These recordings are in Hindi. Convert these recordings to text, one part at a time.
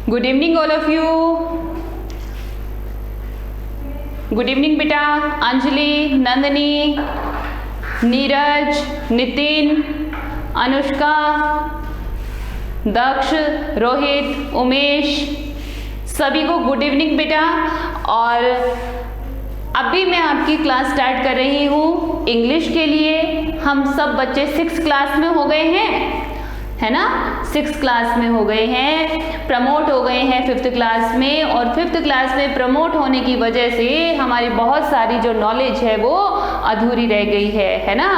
Good evening all of you. Good evening बेटा। अंजलि, नंदनी, नीरज, नितिन, अनुष्का, दक्ष, रोहित, उमेश, सभी को गुड इवनिंग बेटा। और अभी मैं आपकी क्लास स्टार्ट कर रही हूँ इंग्लिश के लिए। हम सब बच्चे 6th क्लास में हो गए हैं, है ना। 6th क्लास में हो गए हैं, प्रमोट हो गए हैं 5th क्लास में। और 5th क्लास में प्रमोट होने की वजह से हमारी बहुत सारी जो नॉलेज है वो अधूरी रह गई है ना।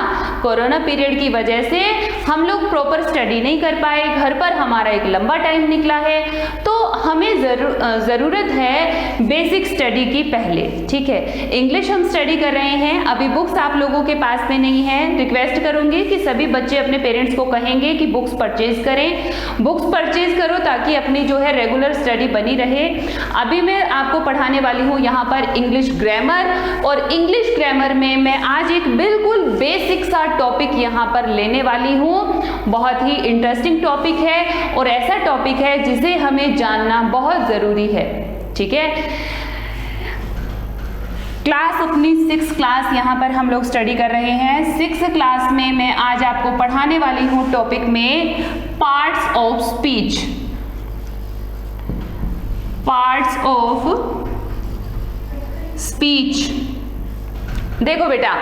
कोरोना पीरियड की वजह से हम लोग प्रॉपर स्टडी नहीं कर पाए, घर पर हमारा एक लंबा टाइम निकला है, तो हमें ज़रूरत है बेसिक स्टडी की पहले, ठीक है। इंग्लिश हम स्टडी कर रहे हैं, अभी बुक्स आप लोगों के पास में नहीं है। रिक्वेस्ट करूंगी कि सभी बच्चे अपने पेरेंट्स को कहेंगे कि बुक्स परचेज करें, बुक्स परचेज करो ताकि अपनी जो है रेगुलर स्टडी बनी रहे। अभी मैं आपको पढ़ाने वाली हूँ यहाँ पर इंग्लिश ग्रामर, और इंग्लिश ग्रामर में मैं आज एक बिल्कुल बेसिक सा टॉपिक यहाँ पर लेने वाली हूँ। बहुत ही इंटरेस्टिंग टॉपिक है और ऐसा टॉपिक है जिसे हमें जानना बहुत ज़रूरी है, ठीक है। क्लास अपनी 6th क्लास यहाँ पर हम लोग स्टडी कर रहे हैं। 6th क्लास में मैं आज आपको पढ़ाने वाली हूँ टॉपिक में parts of speech. Parts of speech. देखो बेटा,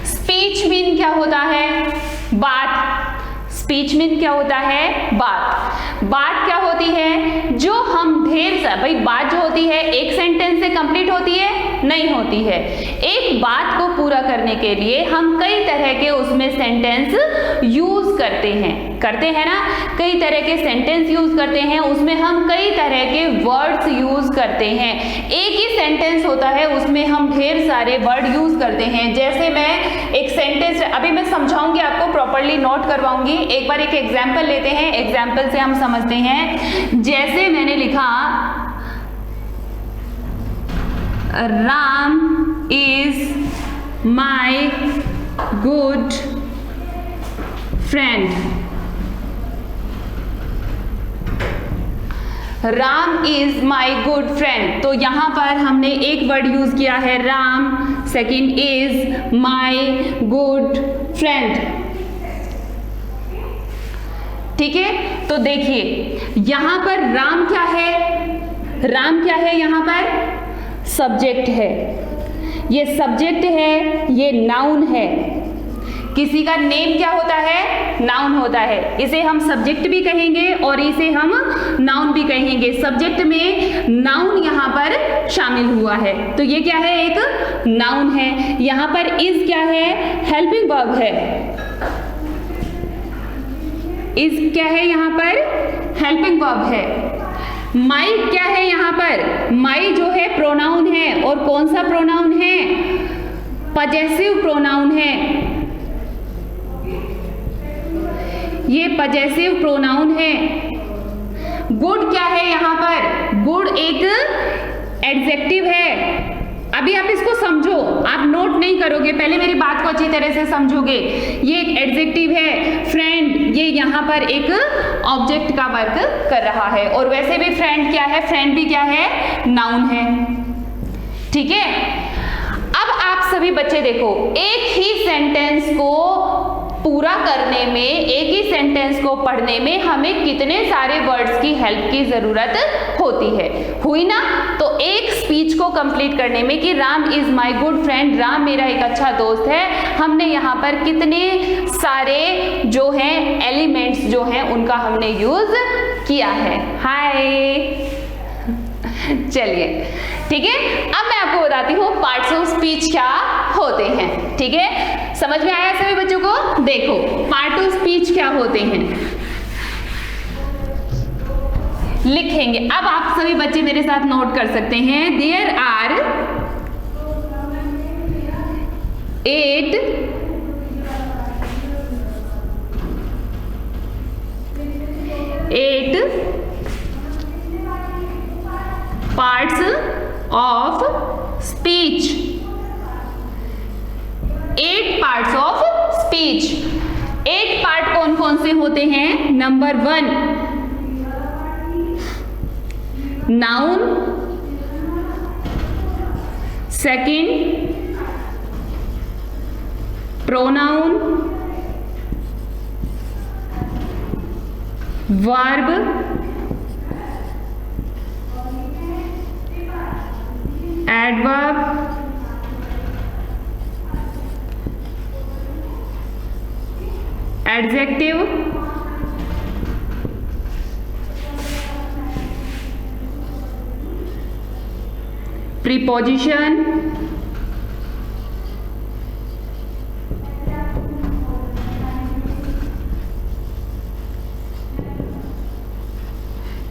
स्पीच मीन क्या होता है? बात। स्पीच मीन क्या होता है? बात। बात क्या होती है? जो हम ढेर सा, भाई बात जो होती है एक सेंटेंस से कंप्लीट होती है? नहीं होती है। एक बात को पूरा करने के लिए हम कई तरह के उसमें सेंटेंस यूज करते हैं ना। कई तरह के सेंटेंस यूज करते हैं, उसमें हम कई तरह के वर्ड्स यूज करते हैं। एक ही सेंटेंस होता है, उसमें हम ढेर सारे वर्ड यूज करते हैं। जैसे मैं एक सेंटेंस अभी मैं समझाऊंगी, आपको प्रॉपर्ली नोट करवाऊंगी। एक बार एक एग्जाम्पल लेते हैं, एग्जाम्पल से हम समझते हैं। जैसे मैंने लिखा, Ram is my good friend. Ram is my good friend. तो यहां पर हमने एक वर्ड यूज किया है Ram, second is, my good friend, ठीक है। तो देखिए यहां पर राम क्या है? राम क्या है? यहां पर सब्जेक्ट है, ये सब्जेक्ट है, ये नाउन है। किसी का नेम क्या होता है? नाउन होता है। इसे हम सब्जेक्ट भी कहेंगे और इसे हम नाउन भी कहेंगे। सब्जेक्ट में नाउन यहाँ पर शामिल हुआ है, तो ये क्या है? एक नाउन है। यहाँ पर इज क्या है? हेल्पिंग वर्ब है। इज क्या है? यहाँ पर हेल्पिंग वर्ब है। माई क्या है? यहाँ पर माई जो है प्रोनाउन है, और कौन सा प्रोनाउन है? पजेसिव प्रोनाउन है। ये पजेसिव प्रोनाउन है। गुड क्या है? यहाँ पर गुड एक एडजेक्टिव है। अभी आप इसको समझो, आप नोट नहीं करोगे, पहले मेरी बात को अच्छी तरह से समझोगे। ये एक एडजेक्टिव है। फ्रेंड, ये यहाँ पर एक ऑब्जेक्ट का वर्क कर रहा है, और वैसे भी फ्रेंड क्या है? फ्रेंड भी क्या है? नाउन है, ठीक है। अब आप सभी बच्चे देखो, एक ही सेंटेंस को पूरा करने में, एक ही सेंटेंस को पढ़ने में हमें कितने सारे वर्ड्स की हेल्प की जरूरत होती है, हुई ना। तो एक स्पीच को कंप्लीट करने में कि Ram is my good friend, Ram मेरा एक अच्छा दोस्त है, हमने यहाँ पर कितने सारे जो हैं एलिमेंट्स जो हैं उनका हमने यूज किया है। हाय, चलिए ठीक है। अब मैं आपको बताती हूँ पार्ट्स ऑफ स्पीच क्या होते हैं, ठीक है। समझ में आया सभी बच्चों को? देखो पार्ट ऑफ स्पीच क्या होते हैं, लिखेंगे। अब आप सभी बच्चे मेरे साथ नोट कर सकते हैं। There are 8 parts of speech. 8 parts of speech. 8 part कौन कौन से होते हैं? Number 1 noun, second pronoun, verb, adverb, adjective, preposition,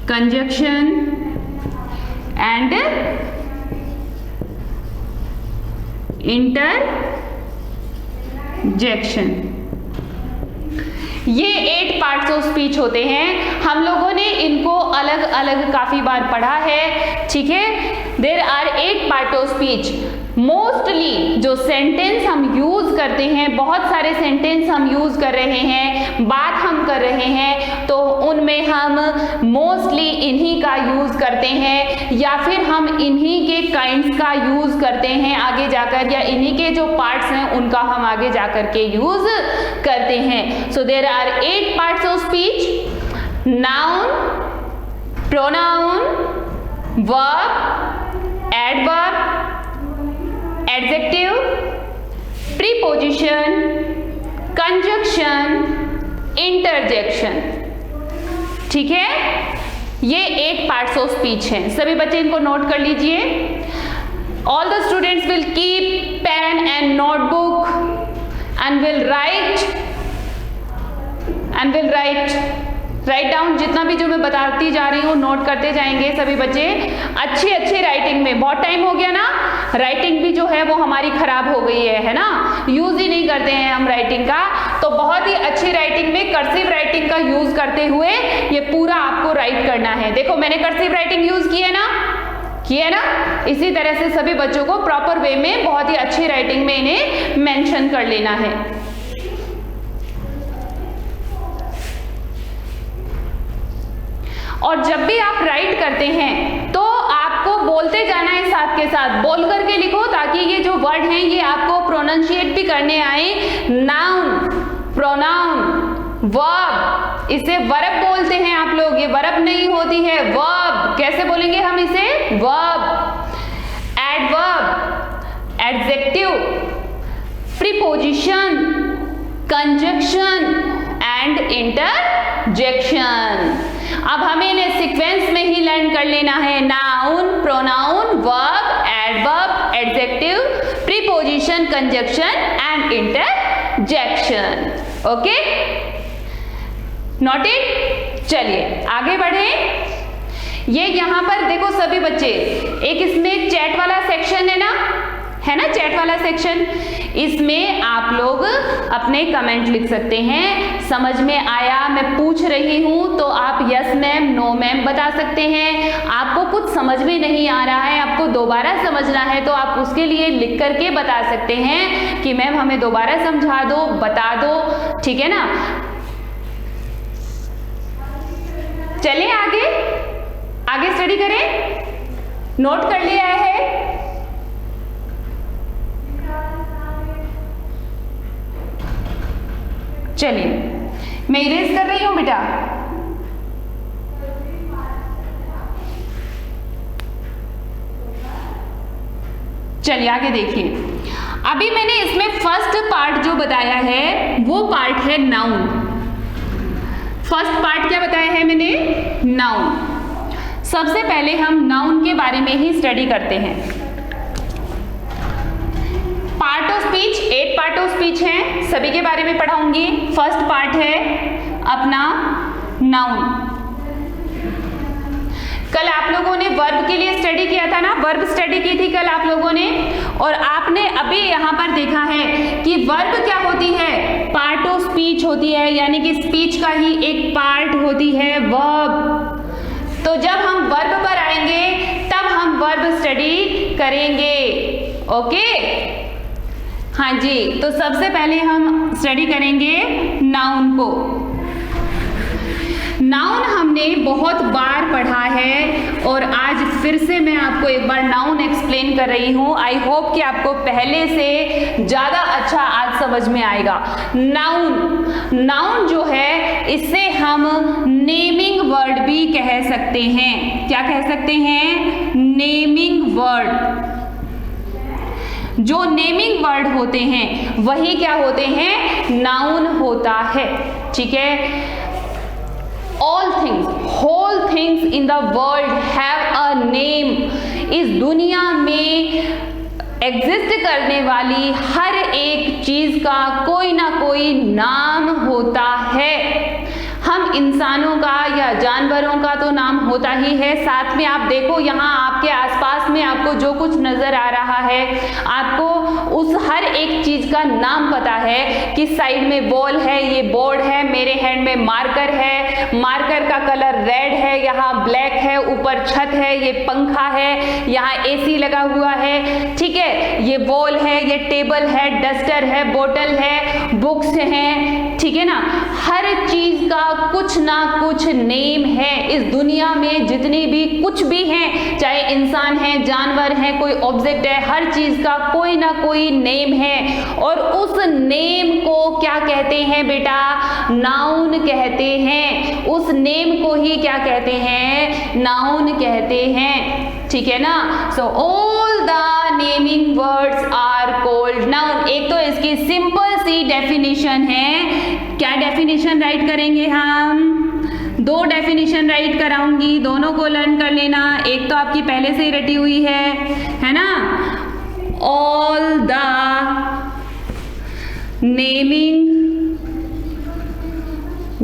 conjunction and interjection. ये 8 पार्ट्स ऑफ स्पीच होते हैं। हम लोगों ने इनको अलग अलग काफी बार पढ़ा है, ठीक है। There are 8 part of speech. Mostly जो सेंटेंस हम यूज करते हैं, बहुत सारे सेंटेंस हम यूज कर रहे हैं, बात हम कर रहे हैं, तो उनमें हम मोस्टली इन्हीं का यूज करते हैं, या फिर हम इन्हीं के काइंड्स का यूज करते हैं आगे जाकर, या इन्हीं के जो पार्ट्स हैं उनका हम आगे जाकर के यूज करते हैं। So there are 8 parts of speech: noun, pronoun, verb, adverb, adjective, preposition, conjunction, interjection. ठीक है, ये 8 पार्ट्स ऑफ स्पीच हैं। सभी बच्चे इनको नोट कर लीजिए। All the students will keep pen and notebook and will write down. जितना भी जो मैं बताती जा रही हूँ नोट करते जाएंगे सभी बच्चे। अच्छी राइटिंग में, बहुत टाइम हो गया ना, राइटिंग भी जो है वो हमारी खराब हो गई है ना, यूज ही नहीं करते हैं हम राइटिंग का। तो बहुत ही अच्छी राइटिंग में कर्सिव राइटिंग का यूज करते हुए ये पूरा आपको राइट करना है। देखो मैंने कर्सिव राइटिंग यूज की है ना, इसी तरह से सभी बच्चों को प्रॉपर वे में बहुत ही अच्छी राइटिंग में इन्हें मेंशन कर लेना है। और जब भी आप राइट करते हैं तो आपको बोलते जाना है, साथ के साथ बोल करके लिखो, ताकि ये जो वर्ड हैं ये आपको प्रोनाउंशिएट भी करने आए। नाउन, प्रोनाउन, वर्ब, इसे वर्ब बोलते हैं आप लोग, ये वर्ब नहीं होती है, वर्ब। कैसे बोलेंगे हम इसे? Verb. Adverb, adjective, preposition, conjunction and interjection. अब हमें इन्हें सीक्वेंस में ही लर्न कर लेना है। Noun, pronoun, verb, adverb, adjective, preposition, conjunction and interjection. Okay, noted? चलिए आगे बढ़े। ये यहां पर देखो सभी बच्चे, एक इसमें चैट वाला सेक्शन है ना चैट वाला सेक्शन। इसमें आप लोग अपने कमेंट लिख सकते हैं। समझ में आया, मैं पूछ रही हूं तो आप यस मैम, नो मैम बता सकते हैं। आपको कुछ समझ में नहीं आ रहा है, आपको दोबारा समझना है, तो आप उसके लिए लिख करके बता सकते हैं कि मैम हमें दोबारा समझा दो, बता दो। ठीक है ना? चलें आगे स्टडी करें। नोट कर लिया है? चलिए मैं इरेज कर रही हूं बेटा। चलिए आगे देखिए। अभी मैंने इसमें फर्स्ट पार्ट जो बताया है वो पार्ट है नाउन। फर्स्ट पार्ट क्या बताया है मैंने? नाउन। सबसे पहले हम नाउन के बारे में ही स्टडी करते हैं। Part of speech, 8 part of speech हैं, सभी के बारे में पढ़ाऊंगी। फर्स्ट पार्ट है अपना नाउन। कल आप लोगों ने वर्ब के लिए स्टडी किया था ना, वर्ब स्टडी की थी कल आप लोगों ने, और आपने अभी यहां पर देखा है कि वर्ब क्या होती है? पार्ट ऑफ स्पीच होती है, यानी कि स्पीच का ही एक पार्ट होती है वर्ब। तो जब हम वर्ब पर आएंगे तब हम वर्ब स्टडी करेंगे। ओके, हाँ जी। तो सबसे पहले हम स्टडी करेंगे नाउन को। नाउन हमने बहुत बार पढ़ा है और आज फिर से मैं आपको एक बार नाउन एक्सप्लेन कर रही हूँ। आई होप कि आपको पहले से ज़्यादा अच्छा आज समझ में आएगा। नाउन जो है इससे हम नेमिंग वर्ड भी कह सकते हैं। क्या कह सकते हैं? Naming word. जो नेमिंग वर्ड होते हैं वही क्या होते हैं? नाउन होता है। ठीक है। All things, whole things in the world have a name. इस दुनिया में एग्जिस्ट करने वाली हर एक चीज का कोई ना कोई नाम होता है। हम इंसानों का या जानवरों का तो नाम होता ही है, साथ में आप देखो यहाँ आपके आसपास में आपको जो कुछ नजर आ रहा है, आपको उस हर एक चीज का नाम पता है कि साइड में बॉल है, ये बोर्ड है, मेरे हैंड में मार्कर है, मार्कर का कलर रेड है, यहाँ ब्लैक है, ऊपर छत है, ये पंखा है, यहाँ एसी लगा हुआ है। ठीक है, ये बॉल है, ये टेबल है, डस्टर है, बोतल है, बुक्स हैं। ठीक है ना, हर चीज का कुछ ना कुछ नेम है। इस दुनिया में जितनी भी कुछ भी हैं, चाहे इंसान है, जानवर है, कोई ऑब्जेक्ट है, हर चीज का कोई ना कोई नेम है। और उस नेम को क्या कहते हैं बेटा? नाउन कहते हैं। उस नेम को ही क्या कहते हैं? नाउन कहते हैं। ठीक है ना। So all the naming words are called noun. एक तो इसकी सिंपल सी डेफिनेशन है। क्या डेफिनेशन राइट करेंगे हम? दो डेफिनेशन राइट कराऊंगी, दोनों को लर्न कर लेना। एक तो आपकी पहले से ही रटी हुई है ना। All the naming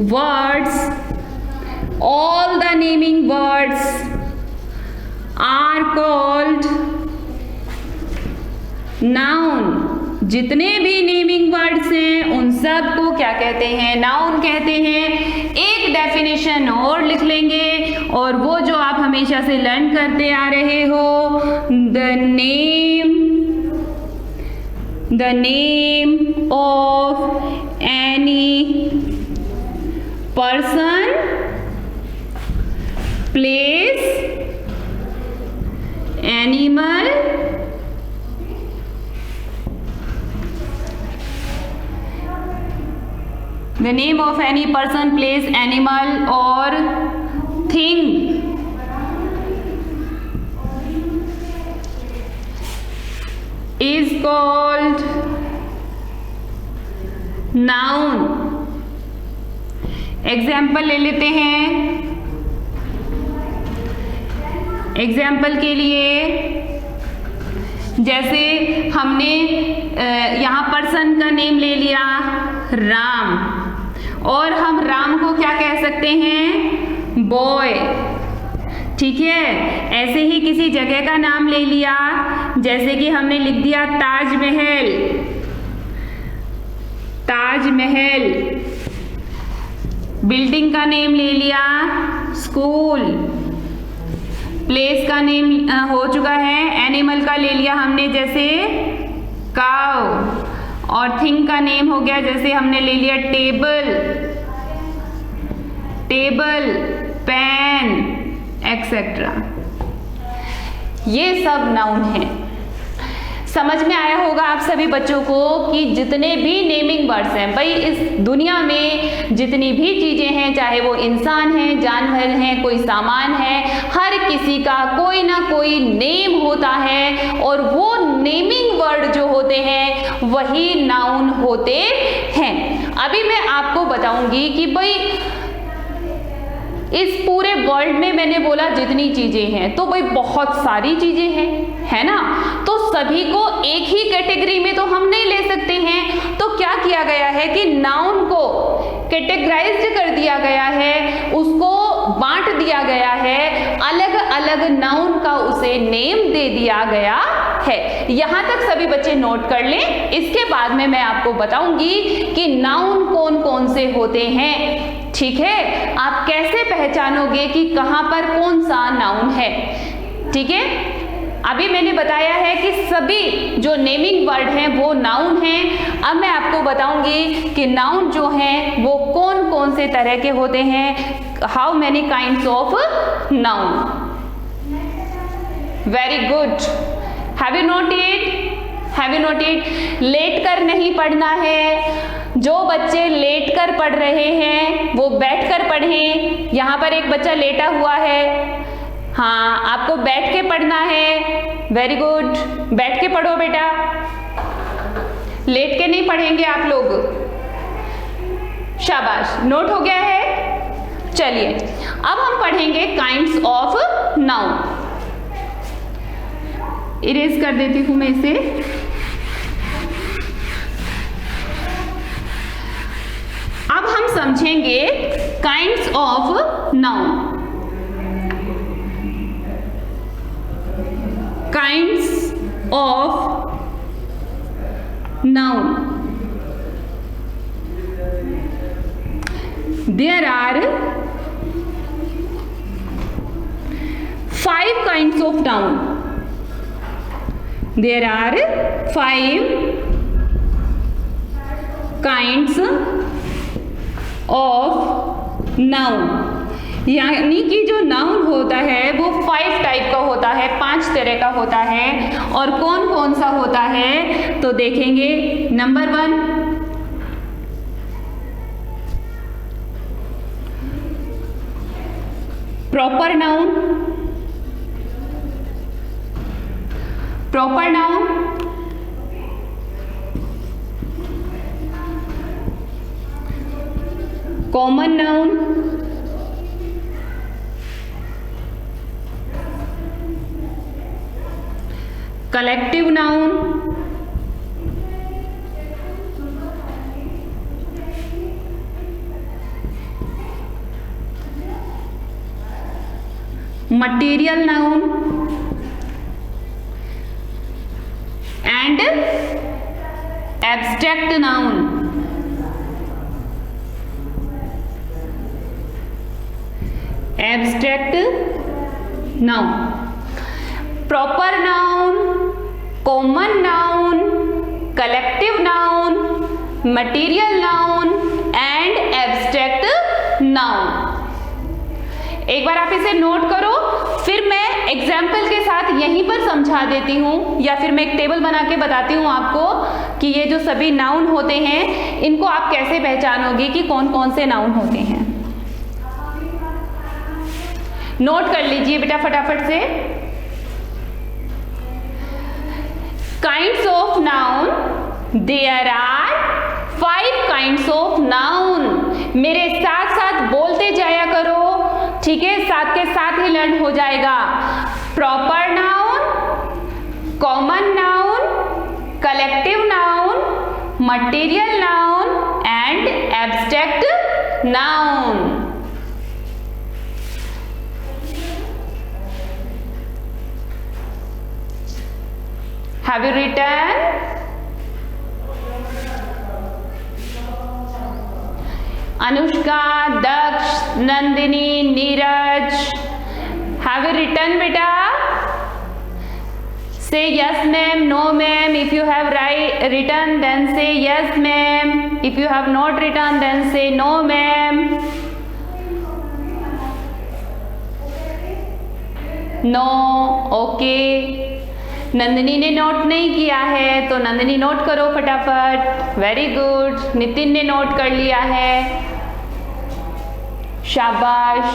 words, all the naming words are called noun। जितने भी नेमिंग वर्ड्स हैं उन सब को क्या कहते हैं? नाउन कहते हैं। एक डेफिनेशन और लिख लेंगे, और वो जो आप हमेशा से लर्न करते आ रहे हो, the name of any person, place, animal, the name of any person, place, animal or thing is called noun। Example ले लेते हैं। एग्जाम्पल के लिए जैसे हमने यहाँ पर्सन का नेम ले लिया राम, और हम राम को क्या कह सकते हैं? बॉय। ठीक है। ऐसे ही किसी जगह का नाम ले लिया, जैसे कि हमने लिख दिया ताजमहल। ताजमहल। बिल्डिंग का नेम ले लिया स्कूल। प्लेस का नेम हो चुका है। एनिमल का ले लिया हमने जैसे काउ, और थिंग का नेम हो गया जैसे हमने ले लिया टेबल, पेन, एक्सेट्रा। ये सब नाउन है। समझ में आया होगा आप सभी बच्चों को कि जितने भी नेमिंग वर्ड्स हैं, भाई इस दुनिया में जितनी भी चीजें हैं, चाहे वो इंसान है, जानवर हैं, कोई सामान है, हर किसी का कोई ना कोई नेम होता है, और वो नेमिंग वर्ड जो होते हैं वही नाउन होते हैं। अभी मैं आपको बताऊंगी कि भाई इस पूरे वर्ल्ड में मैंने बोला जितनी चीजें हैं, तो भाई बहुत सारी चीजें हैं, है ना। तो सभी को एक ही कैटेगरी में तो हम नहीं ले सकते हैं। तो क्या किया गया है कि नाउन को कैटेगराइज्ड कर दिया गया है, उसको बांट दिया गया है, अलग अलग नाउन का उसे नेम दे दिया गया है। यहां तक सभी बच्चे नोट कर लें। इसके बाद में मैं आपको बताऊंगी कि नाउन कौन कौन से होते हैं। ठीक है, आप कैसे पहचानोगे कि कहां पर कौन सा नाउन है। ठीक है, अभी मैंने बताया है कि सभी जो नेमिंग वर्ड हैं वो नाउन हैं। अब मैं आपको बताऊंगी कि नाउन जो हैं वो कौन कौन से तरह के होते हैं। How many kinds of noun. Very good. Have you noted? Late कर नहीं पढ़ना है। जो बच्चे लेट कर पढ़ रहे हैं वो बैठ कर पढ़ें। यहाँ पर एक बच्चा लेटा हुआ है, हाँ आपको बैठ के पढ़ना है। वेरी गुड, बैठ के पढ़ो बेटा, लेट के नहीं पढ़ेंगे आप लोग। शाबाश, नोट हो गया है। चलिए अब हम पढ़ेंगे काइंड्स ऑफ नाउन। इरेज कर देती हूं मैं इसे। अब हम समझेंगे kinds of noun. Kinds of noun. There are 5 kinds of noun. There are 5 kinds of noun. यानी कि जो नाउन होता है वो 5 टाइप का होता है, 5 तरह का होता है। और कौन कौन सा होता है तो देखेंगे। Number 1, proper noun. Proper noun, common noun, collective noun, material noun and abstract noun. Abstract noun, proper noun, common noun, collective noun, material noun and abstract noun. एक बार आप इसे नोट करो, फिर मैं एग्जाम्पल के साथ यहीं पर समझा देती हूँ, या फिर मैं एक टेबल बना के बताती हूँ आपको कि ये जो सभी नाउन होते हैं इनको आप कैसे पहचानोगे कि कौन कौन से नाउन होते हैं। नोट कर लीजिए बेटा फटाफट से। Kinds of noun, there are 5 kinds of noun. मेरे साथ साथ बोलते जाया करो, ठीक है, साथ के साथ ही लर्न हो जाएगा। Proper noun, common noun, collective noun, material noun and abstract noun. Have you written? Anushka, Daksh, Nandini, Neeraj, have you written बेटा? Say yes ma'am, no ma'am. If you have written then say yes ma'am. If you have not written then say no ma'am. No, okay. Nandini ने नोट नहीं किया है तो नंदिनी नोट करो फटाफट। Very good. नितिन ने नोट कर लिया है, शाबाश।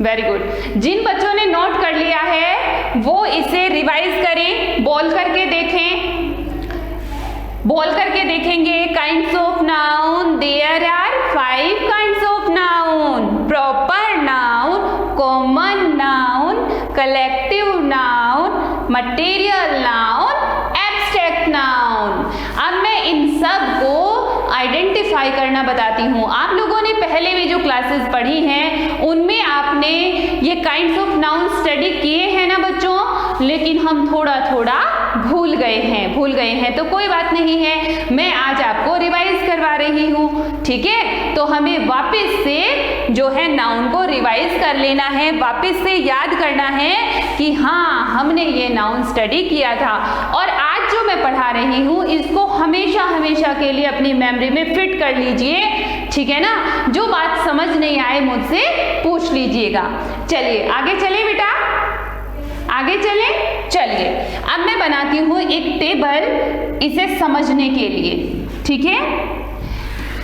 Very good. जिन बच्चों ने नोट कर लिया है वो इसे रिवाइज करें, बोल करके देखें। बोल करके देखेंगे। Kinds of noun, there are 5 kinds of noun. Proper noun, common noun, collective noun, material noun, abstract noun. अब मैं इन सब को आइडेंटिफाई करना बताती हूँ। आप लोगों ने पहले भी जो क्लासेस पढ़ी हैं उनमें आपने ये काइंड्स ऑफ नाउन स्टडी किए हैं ना बच्चों, लेकिन हम थोड़ा थोड़ा भूल गए हैं तो कोई बात नहीं है, मैं आज आपको रिवाइज करवा रही हूँ, ठीक है। तो हमें वापस से जो है नाउन को रिवाइज कर लेना है, वापस से याद करना है कि हाँ हमने ये नाउन स्टडी किया था। और आज जो मैं पढ़ा रही हूँ इसको हमेशा हमेशा के लिए अपनी मेमोरी में फिट कर लीजिए, ठीक है ना। जो बात समझ नहीं आए मुझसे पूछ लीजिएगा। चलिए आगे चले बेटा, आगे चले। चलिए अब मैं बनाती हूँ एक टेबल इसे समझने के लिए, ठीक है।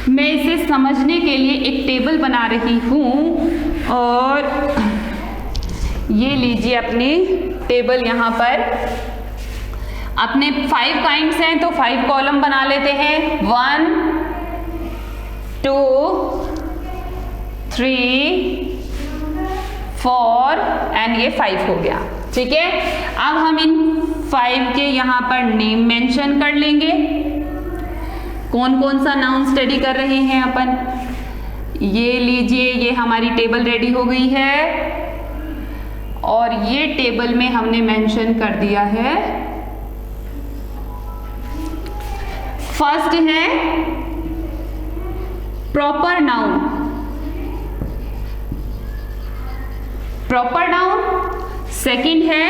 मैं इसे समझने के लिए एक टेबल बना रही हूँ और ये लीजिए अपनी टेबल। यहाँ पर अपने 5 काइंड्स हैं तो 5 कॉलम बना लेते हैं। 1 2 3 4 एंड ये 5 हो गया, ठीक है। अब हम इन 5 के यहाँ पर नेम मेंशन कर लेंगे। कौन कौन सा नाउन स्टडी कर रहे हैं अपन। ये लीजिए, ये हमारी टेबल रेडी हो गई है और ये टेबल में हमने मेंशन कर दिया है। फर्स्ट है proper noun, proper noun. Second है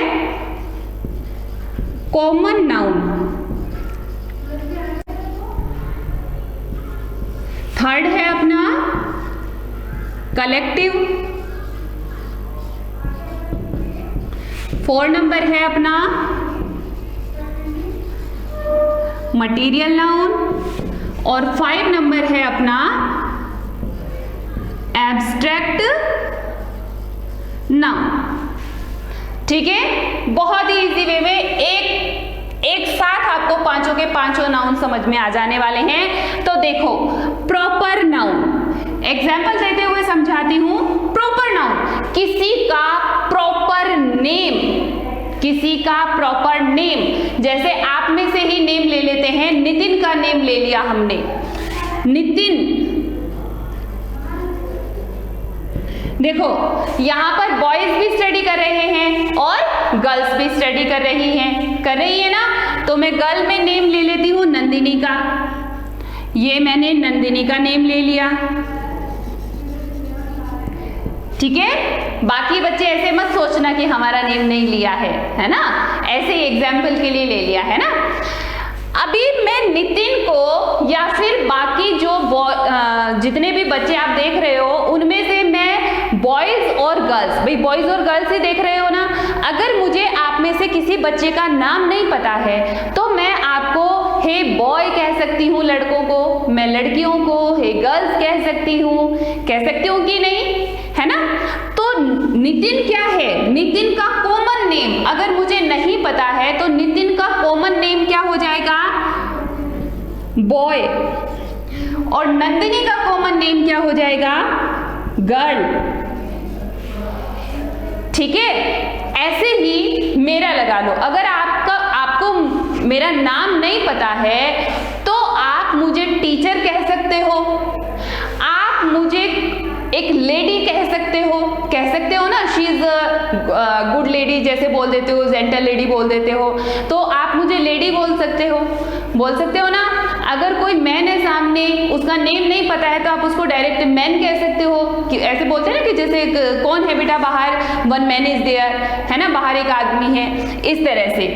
कॉमन नाउन। थर्ड है अपना कलेक्टिव। 4 नंबर है अपना मटीरियल नाउन और 5 नंबर है अपना एब्स्ट्रैक्ट नाउन, ठीक है। बहुत ही इजी वे में एक साथ आपको पांचों के पांचों नाउन समझ में आ जाने वाले हैं। तो देखो प्रॉपर नाउन, एग्जाम्पल देते हुए समझाती हूं। प्रॉपर नाउन किसी का प्रॉपर नेम, किसी का प्रॉपर नेम। जैसे आप में से ही नेम ले लेते हैं। नितिन का नेम ले लिया हमने, नितिन। देखो यहां पर बॉयज भी स्टडी कर रहे हैं और गर्ल्स भी स्टडी कर रही है ना। तो मैं गर्ल में नेम ले लेती हूं नंदिनी का। ये मैंने नंदिनी का नेम ले लिया, ठीक है। बाकी बच्चे ऐसे मत सोचना कि हमारा नेम नहीं लिया है ना। ऐसे ही एग्जाम्पल के लिए ले लिया है ना। अभी मैं नितिन को या फिर बाकी जो जितने भी बच्चे आप देख रहे हो उनमें से मैं बॉयज और गर्ल्स, भाई बॉयज और गर्ल्स ही देख रहे हो ना। अगर मुझे आप में से किसी बच्चे का नाम नहीं पता है तो मैं आपको हे बॉय कह सकती हूँ लड़कों को, मैं लड़कियों को हे गर्ल्स कह सकती हूँ कि नहीं, है ना। तो नितिन क्या है, नितिन का कॉमन नेम अगर मुझे नहीं पता है तो नितिन का कॉमन नेम क्या हो जाएगा, बॉय। और नंदिनी का कॉमन नेम क्या हो जाएगा, गर्ल, ठीक है। ऐसे ही मेरा लगा लो। अगर आपको मेरा नाम नहीं पता है तो आप मुझे टीचर कह सकते हो, आप मुझे एक लेडी कह सकते हो ना। शी इज गुड लेडी जैसे बोल देते हो, जेंटल लेडी बोल देते हो, तो आप मुझे लेडी बोल सकते हो ना। अगर कोई मैन है सामने, उसका नेम नहीं पता है तो आप उसको डायरेक्ट मैन कह सकते हो। कि ऐसे बोलते हैं ना कि जैसे कौन है बेटा बाहर, वन मैन इज देयर, है ना, बाहर एक आदमी है। इस तरह से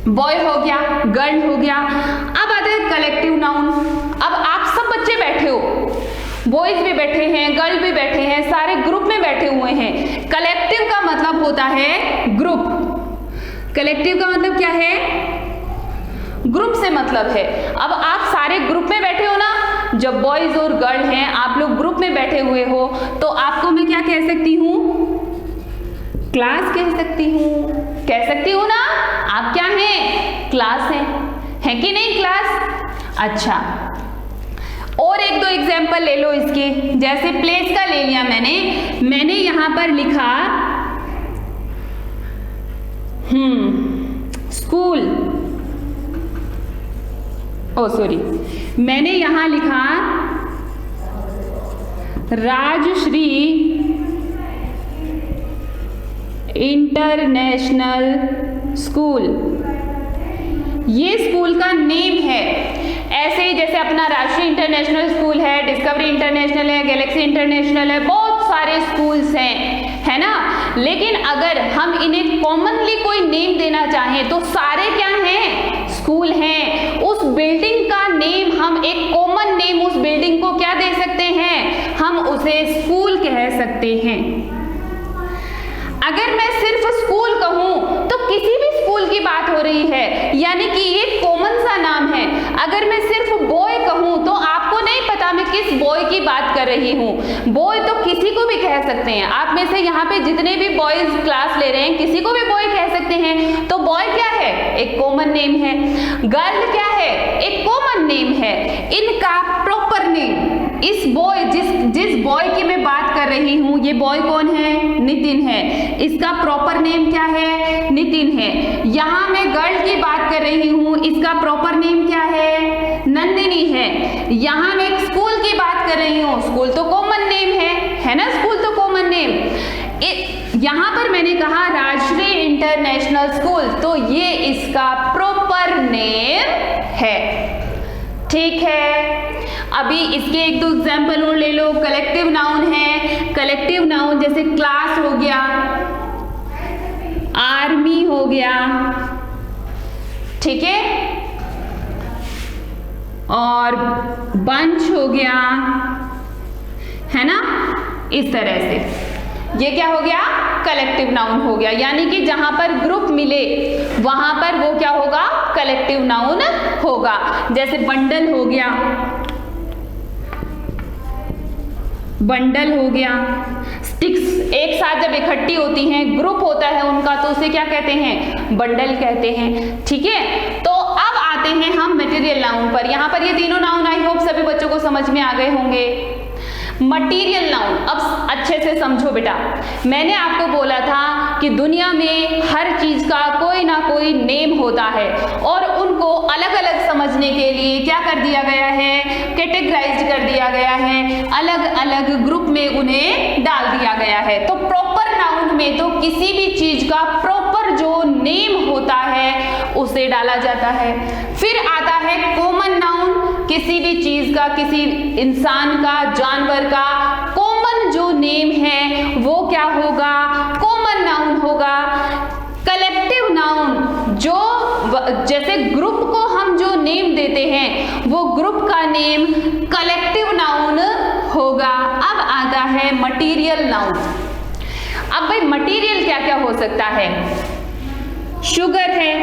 बॉय हो गया, गर्ल हो गया। अब आते हैं कलेक्टिव नाउन। अब आप सब बच्चे बैठे हो, बॉयज भी बैठे हैं, गर्ल भी बैठे हैं, सारे ग्रुप में बैठे हुए हैं। कलेक्टिव का मतलब होता है ग्रुप। कलेक्टिव का मतलब क्या है, ग्रुप से मतलब है। अब आप सारे ग्रुप में बैठे हो ना, जब बॉयज और गर्ल हैं, आप लोग ग्रुप में बैठे हुए हो तो आपको मैं क्या कह सकती हूँ, क्लास कह सकती हूँ ना। आप क्या हैं, क्लास है कि नहीं क्लास। अच्छा, और एक दो एग्जाम्पल ले लो इसके। जैसे प्लेस का ले लिया मैंने यहां पर लिखा स्कूल, मैंने यहां लिखा राजश्री इंटरनेशनल स्कूल। ये स्कूल का नेम है। ऐसे ही जैसे अपना राष्ट्रीय इंटरनेशनल स्कूल है, डिस्कवरी इंटरनेशनल है, गैलेक्सी इंटरनेशनल है, बहुत सारे स्कूल्स हैं, है ना। लेकिन अगर हम इन्हें कॉमनली कोई नेम देना चाहें तो सारे क्या हैं, स्कूल हैं। उस बिल्डिंग का नेम हम एक कॉमन नेम उस बिल्डिंग को क्या दे सकते उसे स्कूल कह सकते हैं। अगर मैं सिर्फ स्कूल कहूं तो किसी भी स्कूल की बात हो रही है, यानी कि ये कॉमन सा नाम है। अगर मैं सिर्फ बॉय कहूं तो आपको नहीं पता मैं किस बॉय की बात कर रही हूं। बॉय तो किसी को भी कह सकते हैं। आप में से यहाँ पे जितने भी बॉयज क्लास ले रहे हैं किसी को भी बॉय कह सकते हैं। तो बॉय क्या है? एक कॉमन नेम है। गर्ल क्या है? एक कॉमन नेम है। इनका प्रॉपर नेम, इस बॉय जिस बॉय की मैं बात कर रही हूं, ये बॉय कौन है? नितिन है। इसका प्रॉपर नेम क्या है? नितिन है। यहां मैं गर्ल की बात कर रही हूं, इसका प्रॉपर नेम क्या है? नंदिनी है। यहां मैं स्कूल की बात कर रही हूं, स्कूल तो कॉमन नेम है ना? स्कूल तो कॉमन नेम। यहां पर मैंने कहा राजश्री इंटरनेशनल स्कूल, तो ये इसका प्रॉपर नेम है। ठीक है, अभी इसके एक दो एग्जाम्पल और ले लो। कलेक्टिव नाउन है। कलेक्टिव नाउन जैसे क्लास हो गया, आर्मी हो गया, ठीक है, और बंच हो गया, है ना? इस तरह से ये क्या हो गया? कलेक्टिव नाउन हो गया। यानी कि जहां पर ग्रुप मिले वहां पर वो क्या होगा? कलेक्टिव नाउन होगा। जैसे बंडल हो गया, बंडल हो गया। स्टिक्स एक साथ जब इकट्ठी होती हैं, ग्रुप होता है उनका, तो उसे क्या कहते हैं? बंडल कहते हैं। ठीक है, तो अब आते हैं हम मटेरियल नाउन पर। यहां पर ये तीनों नाउन आई होप सभी बच्चों को समझ में आ गए होंगे। मटीरियल नाउन अब अच्छे से समझो बेटा। मैंने आपको बोला था कि दुनिया में हर चीज का कोई ना कोई नेम होता है और उनको अलग अलग समझने के लिए क्या कर दिया गया है? कैटेगराइज कर दिया गया है, अलग अलग ग्रुप में उन्हें डाल दिया गया है। तो प्रॉपर नाउन में तो किसी भी चीज का प्रॉपर जो नेम होता है उसे डाला जाता है। फिर आता है कॉमन नाउन, किसी भी चीज का, किसी इंसान का, जानवर का कॉमन जो नेम है वो क्या होगा? कॉमन नाउन होगा। कलेक्टिव नाउन जो जैसे ग्रुप को हम जो नेम देते हैं वो ग्रुप का नेम कलेक्टिव नाउन होगा। अब आता है मटीरियल नाउन। अब भाई मटीरियल क्या क्या हो सकता है? शुगर है,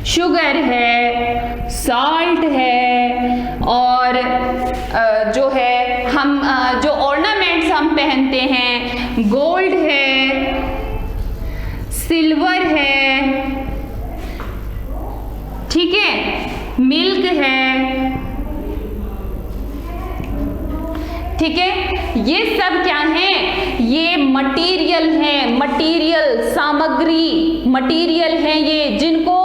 शुगर है, सॉल्ट है, और जो है हम जो ऑर्नामेंट्स हम पहनते हैं, गोल्ड है, सिल्वर है, ठीक है, मिल्क है, ठीक है। ये सब क्या है? ये मटीरियल है। मटीरियल सामग्री, मटीरियल है ये, जिनको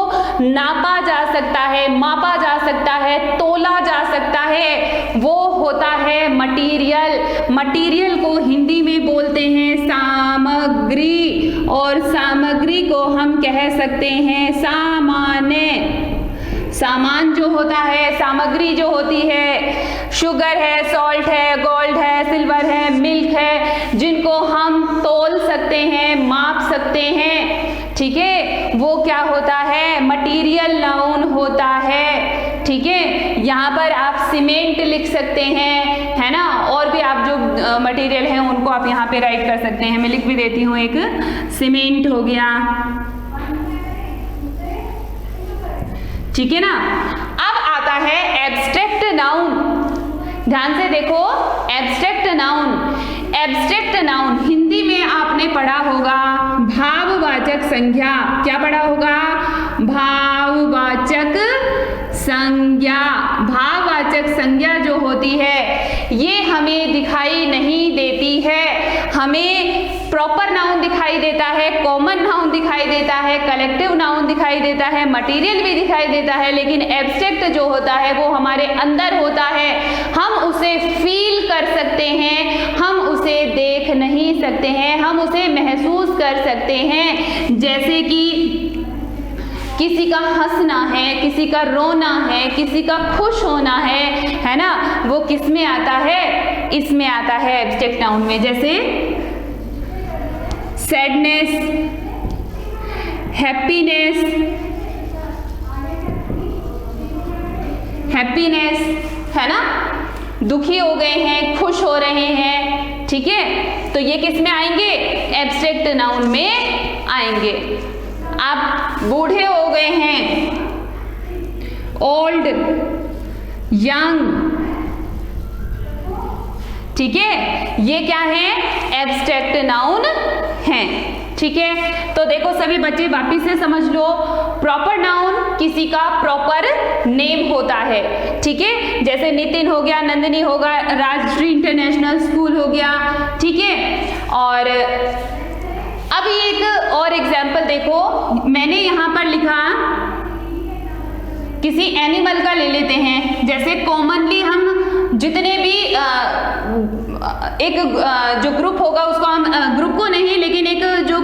नापा जा सकता है, मापा जा सकता है, तोला जा सकता है, वो होता है मटीरियल। मटीरियल को हिंदी में बोलते हैं सामग्री, और सामग्री को हम कह सकते हैं सामान्य। सामान जो होता है, सामग्री जो होती है, शुगर है, सॉल्ट है, गोल्ड है, सिल्वर है, मिल्क है, जिनको हम तोल सकते हैं, माप सकते हैं, ठीक है, वो क्या होता है? मटीरियल नाउन होता है। ठीक है, यहाँ पर आप सीमेंट लिख सकते हैं, है ना, और भी आप जो मटीरियल हैं उनको आप यहाँ पे राइट कर सकते हैं। मैं लिख भी देती हूँ, एक सीमेंट हो गया, ठीक है ना। अब आता है एब्स्ट्रैक्ट नाउन। ध्यान से देखो, abstract noun. Abstract noun Hindi में आपने पढ़ा होगा भाववाचक संज्ञा। क्या पढ़ा होगा? भाववाचक संज्ञा। भाववाचक संज्ञा जो होती है ये हमें दिखाई नहीं देती है। हमें प्रॉपर नाउन दिखाई देता है, कॉमन नाउन दिखाई देता है, कलेक्टिव नाउन दिखाई देता है, मटीरियल भी दिखाई देता है, लेकिन एब्स्ट्रैक्ट जो होता है वो हमारे अंदर होता है। हम उसे फील कर सकते हैं, हम उसे देख नहीं सकते हैं, हम उसे महसूस कर सकते हैं। जैसे कि किसी का हंसना है, किसी का रोना है, किसी का खुश होना है ना, वो किस में आता है? इसमें आता है एब्स्ट्रैक्ट नाउन में। जैसे सैडनेस, हैप्पीनेस, हैप्पीनेस, है ना, दुखी हो गए हैं, खुश हो रहे हैं, ठीक है, तो ये किस में आएंगे? एब्स्ट्रैक्ट नाउन में आएंगे। आप बूढ़े हो गए हैं, ओल्ड, यंग, ठीक है, ये क्या है? एब्स्ट्रैक्ट नाउन हैं, ठीक है। तो देखो सभी बच्चे वापिस से समझ लो, प्रॉपर नाउन किसी का प्रॉपर नेम होता है, ठीक है, जैसे नितिन हो गया, नंदिनी होगा, राजश्री इंटरनेशनल स्कूल हो गया, ठीक है। और अब एक और एग्जाम्पल देखो, मैंने यहां पर लिखा किसी एनिमल का ले लेते हैं, जैसे कॉमनली हम जितने भी एक जो ग्रुप होगा उसको हम ग्रुप को नहीं, लेकिन एक जो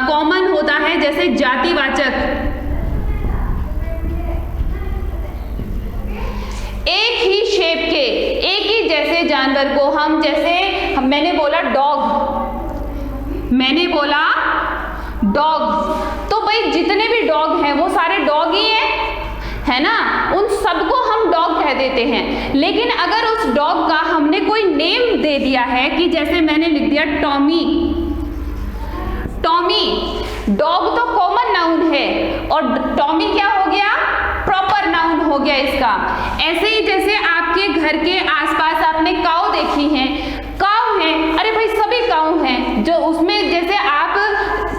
कॉमन होता है जैसे जातिवाचक, एक ही शेप के, एक ही जैसे जानवर को हम, जैसे मैंने बोला डॉग, मैंने बोला डॉग, तो भाई जितने भी डॉग हैं वो सारे डॉग ही हैं, है ना, उन सबको हम डॉग कह देते हैं। लेकिन अगर उस डॉग का हमने कोई नेम दे दिया है, कि जैसे मैंने लिख दिया टॉमी, टॉमी, डॉग तो कॉमन नाउन है और टॉमी क्या हो गया? प्रॉपर नाउन हो गया इसका। ऐसे ही जैसे आपके घर के आसपास आपने काऊ देखी हैं, काऊ है, अरे भाई सभी काऊ हैं, जो उसमें जैसे आप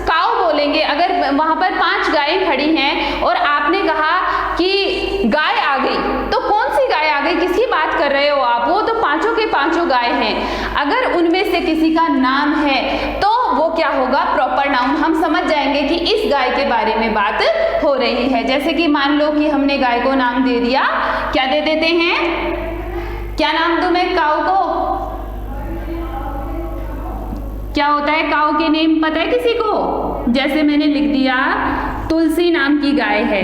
काऊ बोलेंगे, अगर वहां पर 5 गायें खड़ी हैं और आपने कहा कि गाय आ गई, तो कौन सी गाय आ गई, किसकी बात कर रहे हो आप? वो तो पांचों के पांचों गाय हैं। अगर उनमें से किसी का नाम है तो वो क्या होगा? Proper noun. हम समझ जाएंगे कि इस गाय के बारे में बात हो रही है। जैसे कि मान लो कि हमने गाय को नाम दे दिया, क्या दे देते हैं? क्या नाम दूं मैं काऊ को? क्या होता है काऊ के नेम, पता है किसी को? जैसे मैंने लिख दिया तुलसी नाम की गाय है,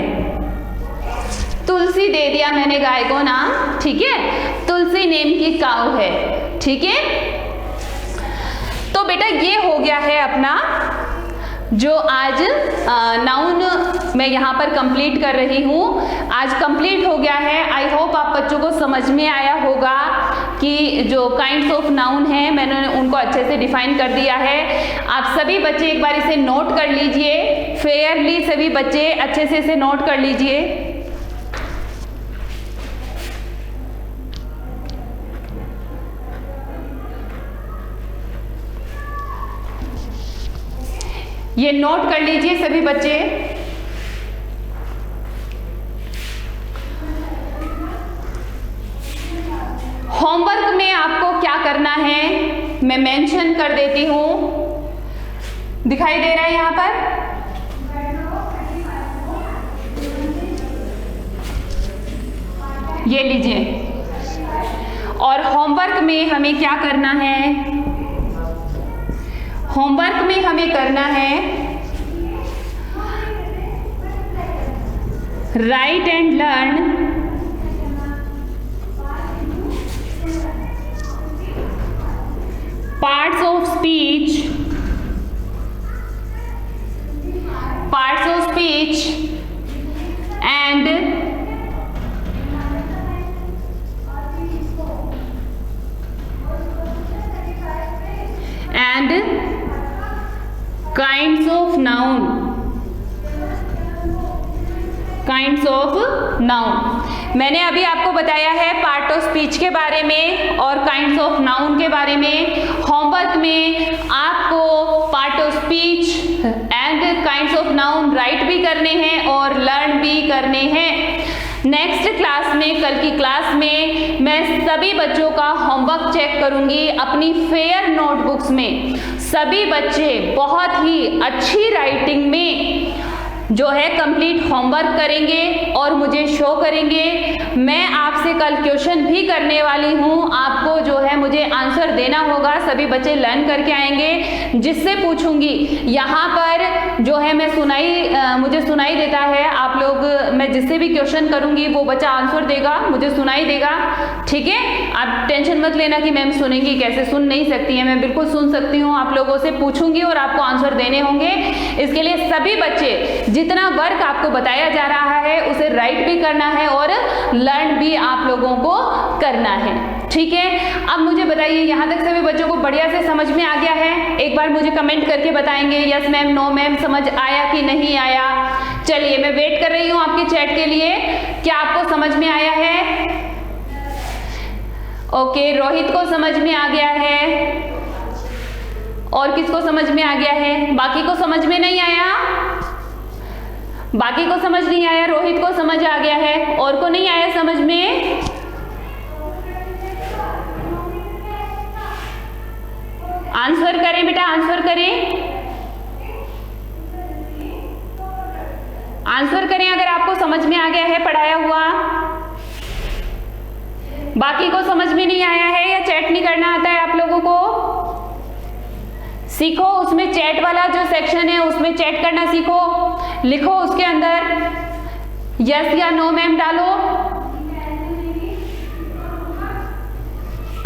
तुलसी दे दिया मैंने गाय को नाम, ठीक है, तुलसी नेम की काऊ है, ठीक है। तो बेटा ये हो गया है अपना जो आज नाउन मैं यहाँ पर कंप्लीट कर रही हूँ, आज कंप्लीट हो गया है। आई होप आप बच्चों को समझ में आया होगा कि जो काइंड्स ऑफ नाउन है मैंने उनको अच्छे से डिफाइन कर दिया है। आप सभी बच्चे एक बार इसे नोट कर लीजिए, फेयरली सभी बच्चे अच्छे से इसे नोट कर लीजिए। ये नोट कर लीजिए सभी बच्चे। होमवर्क में आपको क्या करना है मैं मेंशन कर देती हूं, दिखाई दे रहा है यहां पर? ये लीजिए। और होमवर्क में हमें क्या करना है? होमवर्क में हमें करना है right and learn parts of speech, and kinds of noun. मैंने अभी आपको बताया है पार्ट ऑफ स्पीच के बारे में और काइंड्स ऑफ नाउन के बारे में। होमवर्क में आपको part of speech and kinds of noun right भी करने हैं और लर्न भी करने हैं। नेक्स्ट क्लास में, कल की क्लास में मैं सभी बच्चों का होमवर्क चेक करूंगी अपनी फेयर नोटबुक्स में। सभी बच्चे बहुत ही अच्छी राइटिंग में जो है कंप्लीट होमवर्क करेंगे और मुझे शो करेंगे। मैं आपसे कल क्वेश्चन भी करने वाली हूँ, आपको जो है मुझे आंसर देना होगा। सभी बच्चे लर्न करके आएंगे, जिससे पूछूंगी यहाँ पर जो है मैं मुझे सुनाई देता है, आप लोग, मैं जिससे भी क्वेश्चन करूंगी वो बच्चा आंसर देगा, मुझे सुनाई देगा, ठीक है। आप टेंशन मत लेना कि मैम सुनेंगी कैसे, सुन नहीं सकती है, मैं बिल्कुल सुन सकती हूँ। आप लोगों से पूछूंगी और आपको आंसर देने होंगे। इसके लिए सभी बच्चे जितना वर्क आपको बताया जा रहा है उसे राइट भी करना है और लर्न भी आप लोगों को करना है। ठीक है, अब मुझे बताइए यहाँ तक सभी बच्चों को बढ़िया से समझ में आ गया है? एक बार मुझे कमेंट करके बताएंगे यस मैम, नो मैम, समझ आया कि नहीं आया। चलिए मैं वेट कर रही हूँ आपके चैट के लिए, क्या आपको समझ में आया है? ओके, रोहित को समझ में आ गया है। और किसको समझ में आ गया है? बाकी को समझ में नहीं आया? बाकी को समझ नहीं आया, रोहित को समझ आ गया है, और को नहीं आया समझ में? आंसर करें बेटा, आंसर करें, आंसर करें अगर आपको समझ में आ गया है पढ़ाया हुआ। बाकी को समझ में नहीं आया है या चैट नहीं करना आता है आप लोगों को? सीखो, उसमें चैट वाला जो सेक्शन है उसमें चैट करना सीखो, लिखो उसके अंदर यस या नो मैम डालो।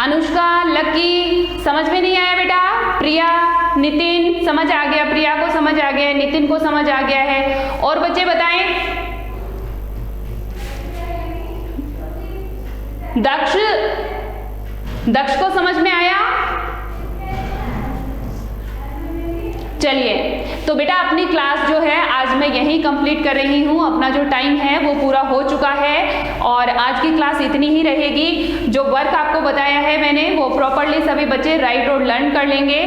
अनुष्का, लकी, समझ में नहीं आया बेटा? प्रिया, नितिन, समझ आ गया? प्रिया को समझ आ गया है, नितिन को समझ आ गया है, और बच्चे बताएं? दक्ष को समझ में आया? चलिए, तो बेटा अपनी क्लास जो है आज मैं यहीं कंप्लीट कर रही हूँ, अपना जो टाइम है वो पूरा हो चुका है और आज की क्लास इतनी ही रहेगी। जो वर्क आपको बताया है मैंने वो प्रॉपरली सभी बच्चे राइट और लर्न कर लेंगे।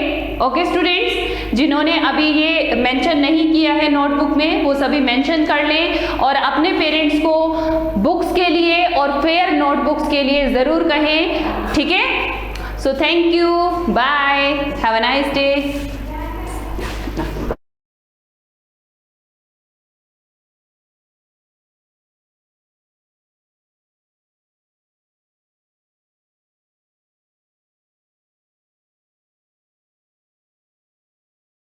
ओके स्टूडेंट्स, जिन्होंने अभी ये मेंशन नहीं किया है नोटबुक में वो सभी मेंशन कर लें और अपने पेरेंट्स को बुक्स के लिए और फेयर नोटबुक्स के लिए ज़रूर कहें। ठीक है, so thank you, bye, have a nice day.